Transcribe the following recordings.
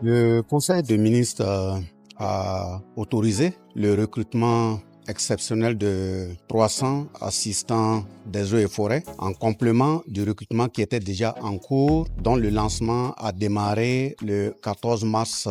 Le Conseil des ministres a autorisé le recrutement exceptionnel de 300 assistants des eaux et forêts en complément du recrutement qui était déjà en cours, dont le lancement a démarré le 14 mars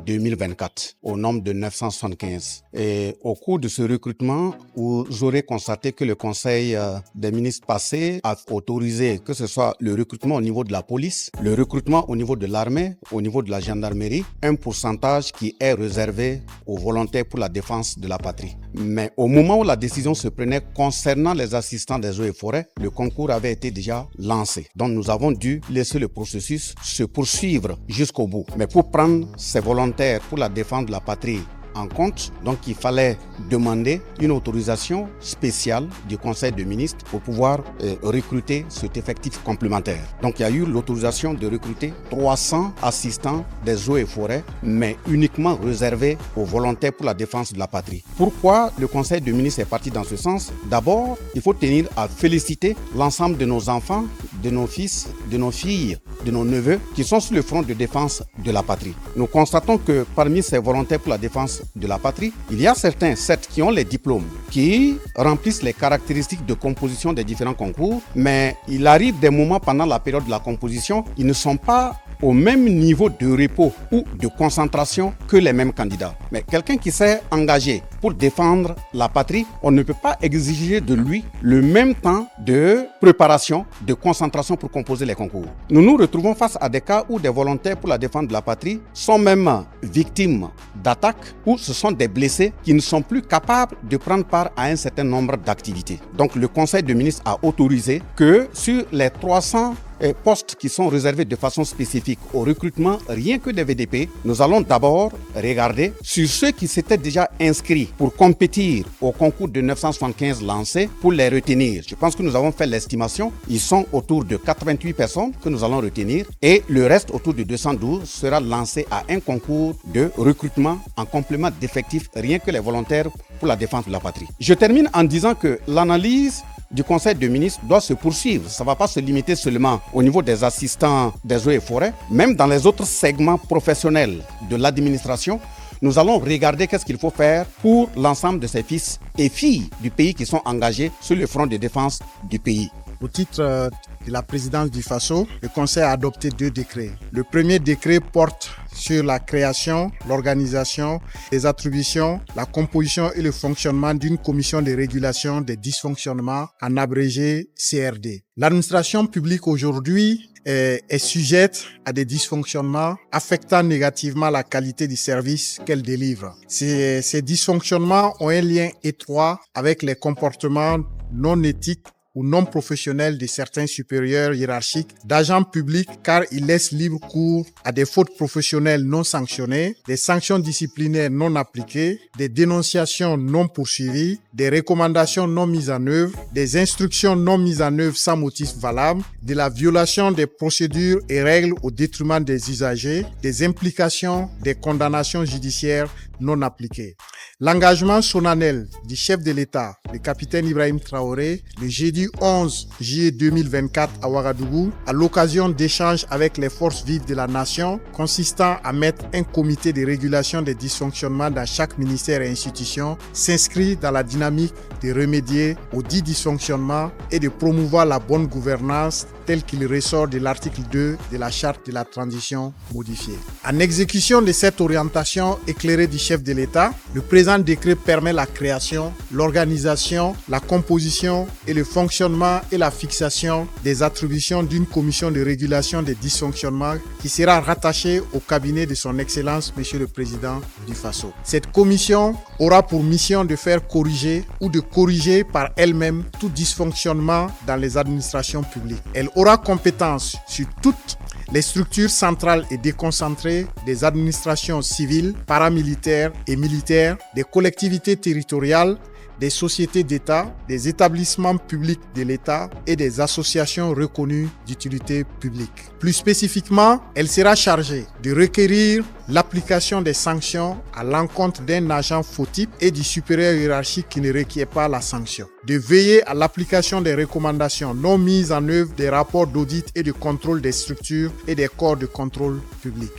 2024 au nombre de 975. Et au cours de ce recrutement, vous aurez constaté que le Conseil des ministres passé a autorisé que ce soit le recrutement au niveau de la police, le recrutement au niveau de l'armée, au niveau de la gendarmerie, un pourcentage qui est réservé aux volontaires pour la défense de la patrie. Mais au moment où la décision se prenait concernant les assistants des eaux et forêts, le concours avait été déjà lancé. Donc nous avons dû laisser le processus se poursuivre jusqu'au bout. Mais pour prendre ces volontaires pour la défense de la patrie en compte, donc il fallait demander une autorisation spéciale du Conseil des ministres pour pouvoir recruter cet effectif complémentaire. Donc il y a eu l'autorisation de recruter 300 assistants des eaux et forêts, mais uniquement réservés aux volontaires pour la défense de la patrie. Pourquoi le Conseil des ministres est parti dans ce sens? D'abord, il faut tenir à féliciter l'ensemble de nos enfants, de nos fils, de nos filles, de nos neveux qui sont sur le front de défense de la patrie. Nous constatons que parmi ces volontaires pour la défense de la patrie, il y a certains, certes, qui ont les diplômes, qui remplissent les caractéristiques de composition des différents concours, mais il arrive des moments pendant la période de la composition, ils ne sont pas au même niveau de repos ou de concentration que les mêmes candidats. Mais quelqu'un qui s'est engagé pour défendre la patrie, on ne peut pas exiger de lui le même temps de préparation, de concentration pour composer les concours. Nous nous retrouvons face à des cas où des volontaires pour la défense de la patrie sont même victimes d'attaques ou ce sont des blessés qui ne sont plus capables de prendre part à un certain nombre d'activités. Donc le Conseil des ministres a autorisé que sur les 300 postes qui sont réservés de façon spécifique au recrutement, rien que des VDP, nous allons d'abord regarder sur ceux qui s'étaient déjà inscrits pour compétir au concours de 975 lancés pour les retenir. Je pense que nous avons fait l'estimation. Ils sont autour de 88 personnes que nous allons retenir et le reste, autour de 212, sera lancé à un concours de recrutement en complément d'effectifs, rien que les volontaires pour la défense de la patrie. Je termine en disant que l'analyse du Conseil des ministres doit se poursuivre. Ça ne va pas se limiter seulement au niveau des assistants des eaux et forêts. Même dans les autres segments professionnels de l'administration, nous allons regarder qu'est-ce qu'il faut faire pour l'ensemble de ces fils et filles du pays qui sont engagés sur le front de défense du pays. Au titre de la présidence du FASO, le Conseil a adopté 2 décrets. Le premier décret porte sur la création, l'organisation, les attributions, la composition et le fonctionnement d'une commission de régulation des dysfonctionnements, en abrégé CRD. L'administration publique aujourd'hui est sujette à des dysfonctionnements affectant négativement la qualité du service qu'elle délivre. Ces dysfonctionnements ont un lien étroit avec les comportements non éthiques ou non professionnels de certains supérieurs hiérarchiques d'agents publics car ils laissent libre cours à des fautes professionnelles non sanctionnées, des sanctions disciplinaires non appliquées, des dénonciations non poursuivies, des recommandations non mises en œuvre, des instructions non mises en œuvre sans motif valable, de la violation des procédures et règles au détriment des usagers, des implications, des condamnations judiciaires non appliquées. L'engagement solennel du chef de l'État, le capitaine Ibrahim Traoré, le jeudi 11 juillet 2024 à Ouagadougou, à l'occasion d'échanges avec les forces vives de la nation, consistant à mettre un comité de régulation des dysfonctionnements dans chaque ministère et institution, s'inscrit dans la dynamique de remédier aux dits dysfonctionnements et de promouvoir la bonne gouvernance tel qu'il ressort de l'article 2 de la charte de la transition modifiée. En exécution de cette orientation éclairée du chef de l'État, le présent décret permet la création, l'organisation, la composition et le fonctionnement et la fixation des attributions d'une commission de régulation des dysfonctionnements qui sera rattachée au cabinet de son Excellence, Monsieur le Président du FASO. Cette commission aura pour mission de faire corriger ou de corriger par elle-même tout dysfonctionnement dans les administrations publiques. Elle aura compétence sur toutes les structures centrales et déconcentrées des administrations civiles, paramilitaires et militaires, des collectivités territoriales, des sociétés d'État, des établissements publics de l'État et des associations reconnues d'utilité publique. Plus spécifiquement, elle sera chargée de requérir l'application des sanctions à l'encontre d'un agent fautif et du supérieur hiérarchique qui ne requiert pas la sanction. De veiller à l'application des recommandations non mises en œuvre des rapports d'audit et de contrôle des structures et des corps de contrôle public.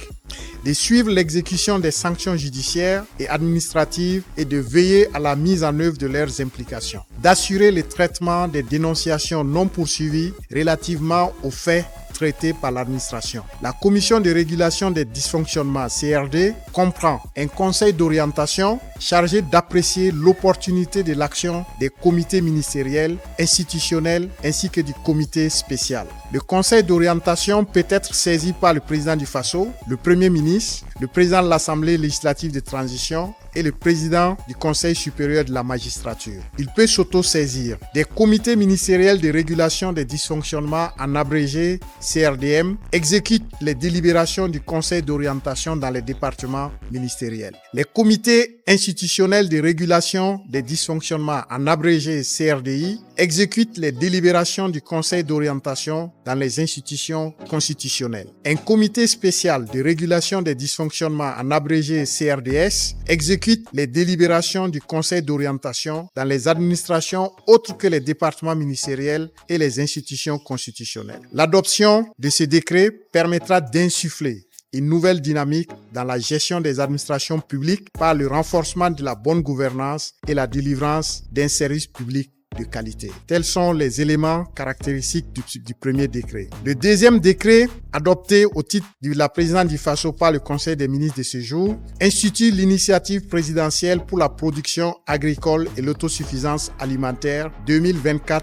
De suivre l'exécution des sanctions judiciaires et administratives et de veiller à la mise en œuvre de leurs implications. D'assurer le traitement des dénonciations non poursuivies relativement aux faits traités par l'administration. La commission de régulation des dysfonctionnements CRD comprend un conseil d'orientation chargé d'apprécier l'opportunité de l'action des comités ministériels, institutionnels ainsi que du comité spécial. Le conseil d'orientation peut être saisi par le président du FASO, le premier ministre, le président de l'Assemblée législative de transition et le président du Conseil supérieur de la magistrature. Il peut s'auto-saisir des comités ministériels de régulation des dysfonctionnements, en abrégé CRDM, exécutent les délibérations du Conseil d'orientation dans les départements ministériels. Les comités institutionnels de régulation des dysfonctionnements, en abrégé CRDI, exécutent les délibérations du Conseil d'orientation dans les institutions constitutionnelles. Un comité spécial de régulation des dysfonctionnements, en abrégé CRDS, exécute les délibérations du Conseil d'orientation dans les administrations autres que les départements ministériels et les institutions constitutionnelles. L'adoption de ce décret permettra d'insuffler une nouvelle dynamique dans la gestion des administrations publiques par le renforcement de la bonne gouvernance et la délivrance d'un service public de qualité. Tels sont les éléments caractéristiques du premier décret. Le deuxième décret, adopté au titre de la présidence du FASO par le Conseil des ministres de ce jour, institue l'initiative présidentielle pour la production agricole et l'autosuffisance alimentaire 2024-2029.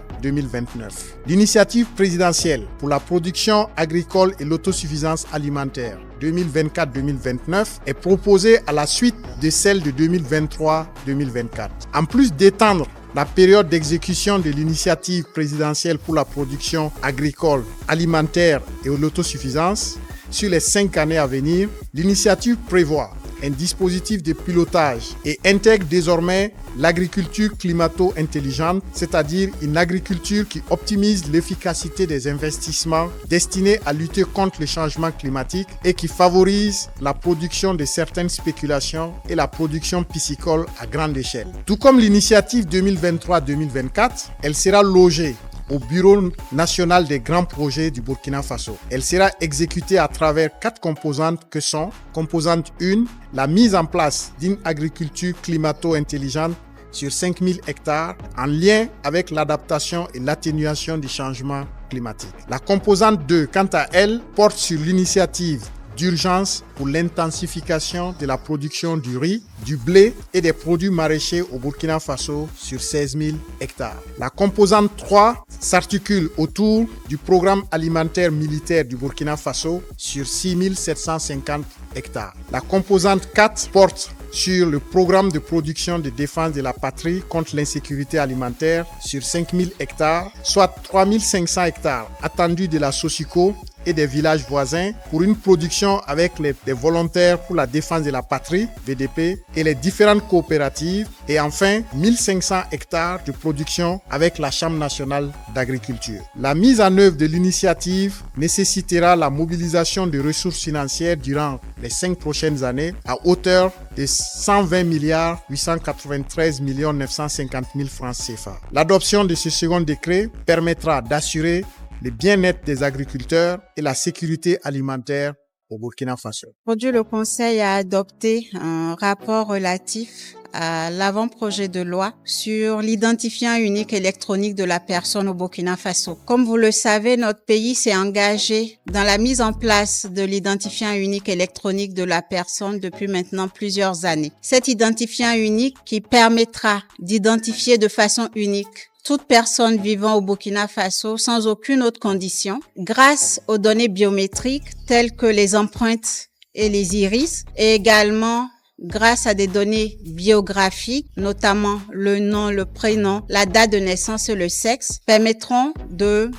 L'initiative présidentielle pour la production agricole et l'autosuffisance alimentaire 2024-2029 est proposée à la suite de celle de 2023-2024. En plus d'étendre la période d'exécution de l'initiative présidentielle pour la production agricole, alimentaire et l'autosuffisance sur les 5 années à venir, l'initiative prévoit un dispositif de pilotage et intègre désormais l'agriculture climato-intelligente, c'est-à-dire une agriculture qui optimise l'efficacité des investissements destinés à lutter contre le changement climatique et qui favorise la production de certaines spéculations et la production piscicole à grande échelle. Tout comme l'initiative 2023-2024, elle sera logée au Bureau national des grands projets du Burkina Faso. Elle sera exécutée à travers 4 composantes que sont: composante 1, la mise en place d'une agriculture climato-intelligente sur 5000 hectares en lien avec l'adaptation et l'atténuation du changement climatique. La composante 2, quant à elle, porte sur l'initiative d'urgence pour l'intensification de la production du riz, du blé et des produits maraîchers au Burkina Faso sur 16 000 hectares. La composante 3 s'articule autour du programme alimentaire militaire du Burkina Faso sur 6 750 hectares. La composante 4 porte sur le programme de production de défense de la patrie contre l'insécurité alimentaire sur 5 000 hectares, soit 3 500 hectares attendus de la Sosico et des villages voisins pour une production avec les volontaires pour la défense de la patrie, VDP, et les différentes coopératives, et enfin 1500 hectares de production avec la Chambre nationale d'agriculture. La mise en œuvre de l'initiative nécessitera la mobilisation de ressources financières durant les 5 prochaines années à hauteur de 120 893 950 000 francs CFA. L'adoption de ce second décret permettra d'assurer le bien-être des agriculteurs et la sécurité alimentaire au Burkina Faso. Aujourd'hui, le Conseil a adopté un rapport relatif à l'avant-projet de loi sur l'identifiant unique électronique de la personne au Burkina Faso. Comme vous le savez, notre pays s'est engagé dans la mise en place de l'identifiant unique électronique de la personne depuis maintenant plusieurs années. Cet identifiant unique qui permettra d'identifier de façon unique toute personne vivant au Burkina Faso sans aucune autre condition, grâce aux données biométriques telles que les empreintes et les iris, et également grâce à des données biographiques, notamment le nom, le prénom, la date de naissance et le sexe, permettront de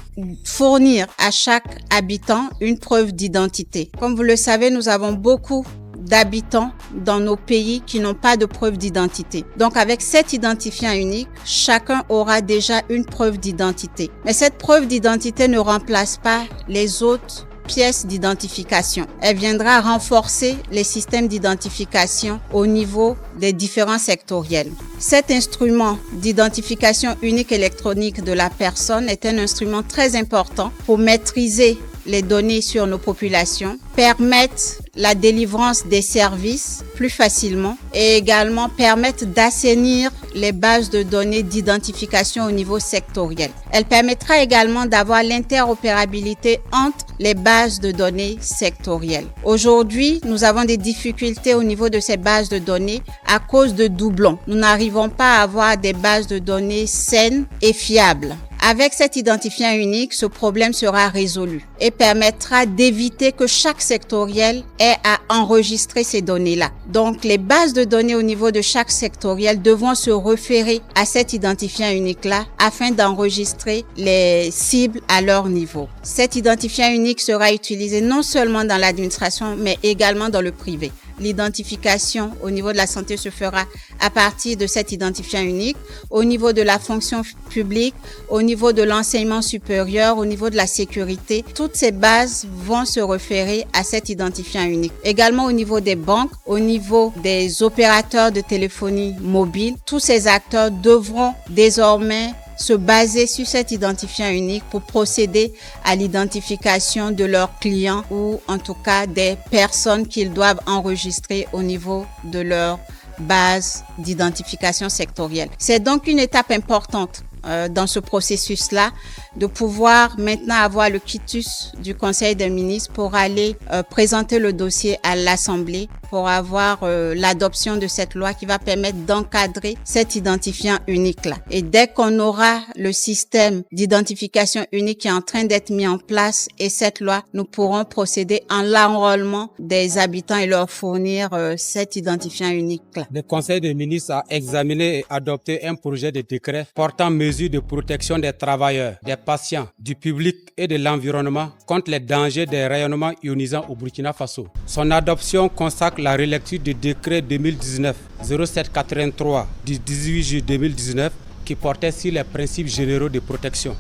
fournir à chaque habitant une preuve d'identité. Comme vous le savez, nous avons beaucoup d'habitants dans nos pays qui n'ont pas de preuve d'identité. Donc, avec cet identifiant unique, chacun aura déjà une preuve d'identité. Mais cette preuve d'identité ne remplace pas les autres pièce d'identification. Elle viendra renforcer les systèmes d'identification au niveau des différents sectoriels. Cet instrument d'identification unique électronique de la personne est un instrument très important pour maîtriser les données sur nos populations, permettre la délivrance des services plus facilement et également permettre d'assainir les bases de données d'identification au niveau sectoriel. Elle permettra également d'avoir l'interopérabilité entre les bases de données sectorielles. Aujourd'hui, nous avons des difficultés au niveau de ces bases de données à cause de doublons. Nous n'arrivons pas à avoir des bases de données saines et fiables. Avec cet identifiant unique, ce problème sera résolu et permettra d'éviter que chaque sectoriel ait à enregistrer ces données-là. Donc, les bases de données au niveau de chaque sectoriel devront se référer à cet identifiant unique-là afin d'enregistrer les cibles à leur niveau. Cet identifiant unique sera utilisé non seulement dans l'administration, mais également dans le privé. L'identification au niveau de la santé se fera à partir de cet identifiant unique, au niveau de la fonction publique, au niveau de l'enseignement supérieur, au niveau de la sécurité. Toutes ces bases vont se référer à cet identifiant unique. Également au niveau des banques, au niveau des opérateurs de téléphonie mobile, tous ces acteurs devront désormais se baser sur cet identifiant unique pour procéder à l'identification de leurs clients ou en tout cas des personnes qu'ils doivent enregistrer au niveau de leur base d'identification sectorielle. C'est donc une étape importante dans ce processus-là, de pouvoir maintenant avoir le quitus du Conseil des ministres pour aller présenter le dossier à l'Assemblée pour avoir l'adoption de cette loi qui va permettre d'encadrer cet identifiant unique-là. Et dès qu'on aura le système d'identification unique qui est en train d'être mis en place et cette loi, nous pourrons procéder en l'enrôlement des habitants et leur fournir cet identifiant unique-là. Le Conseil des ministres a examiné et adopté un projet de décret portant mesures de protection des travailleurs, des patients, du public et de l'environnement contre les dangers des rayonnements ionisants au Burkina Faso. Son adoption consacre la relecture du décret 2019-0783 du 18 juillet 2019 qui portait sur les principes généraux de protection.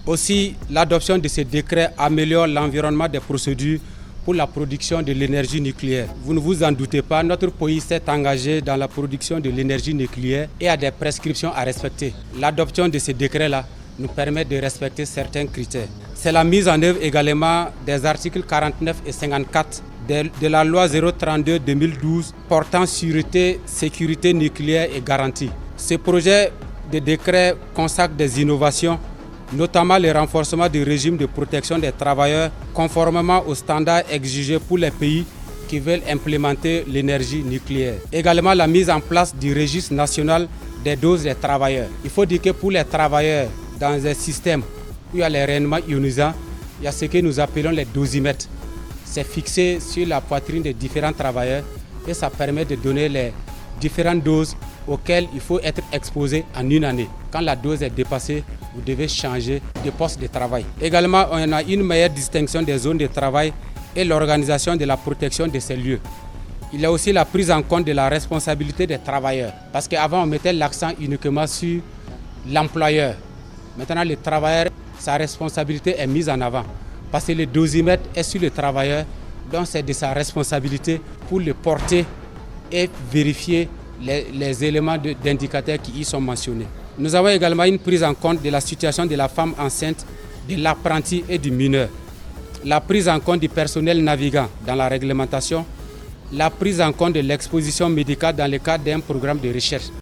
Aussi, l'adoption de ce décret améliore l'environnement des procédures pour la production de l'énergie nucléaire. Vous ne vous en doutez pas, notre pays s'est engagé dans la production de l'énergie nucléaire et a des prescriptions à respecter. L'adoption de ce décret-là nous permet de respecter certains critères. C'est la mise en œuvre également des articles 49 et 54 de la loi 032-2012 portant sûreté, sécurité nucléaire et garantie. Ce projet de décret consacre des innovations, notamment le renforcement du régime de protection des travailleurs conformément aux standards exigés pour les pays qui veulent implémenter l'énergie nucléaire. Également la mise en place du registre national des doses des travailleurs. Il faut dire que pour les travailleurs dans un système où il y a les rayonnements ionisants, il y a ce que nous appelons les dosimètres. C'est fixé sur la poitrine des différents travailleurs et ça permet de donner les différentes doses auxquelles il faut être exposé en une année. Quand la dose est dépassée, vous devez changer de poste de travail. Également, on a une meilleure distinction des zones de travail et l'organisation de la protection de ces lieux. Il y a aussi la prise en compte de la responsabilité des travailleurs. Parce qu'avant, on mettait l'accent uniquement sur l'employeur. Maintenant, le travailleur, sa responsabilité est mise en avant. Parce que le dosimètre est sur le travailleur, donc c'est de sa responsabilité pour le porter et vérifier les éléments d'indicateurs qui y sont mentionnés. Nous avons également une prise en compte de la situation de la femme enceinte, de l'apprenti et du mineur. La prise en compte du personnel navigant dans la réglementation, la prise en compte de l'exposition médicale dans le cadre d'un programme de recherche.